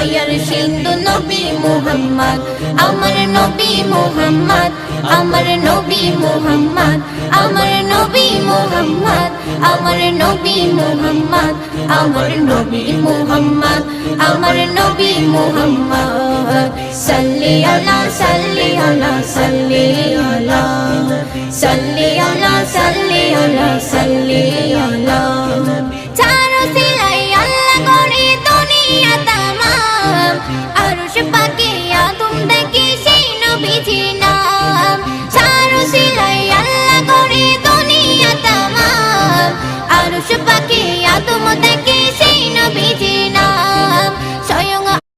দয়ার সিন্ধু নবী মুহাম্মদ আমার নবী মুহাম্মদ আমার নবী মুহাম্মদ আমার নবী মুহাম্মদ আমার নবী মুহাম্মদ আমার নবী মুহাম্মদ আমার নবী মুহাম্মদ সাল্লি আলা সাল্লি আলা সাল্লি আলা সাল্লি আলা সাল্লি আলা সাল্লি আলা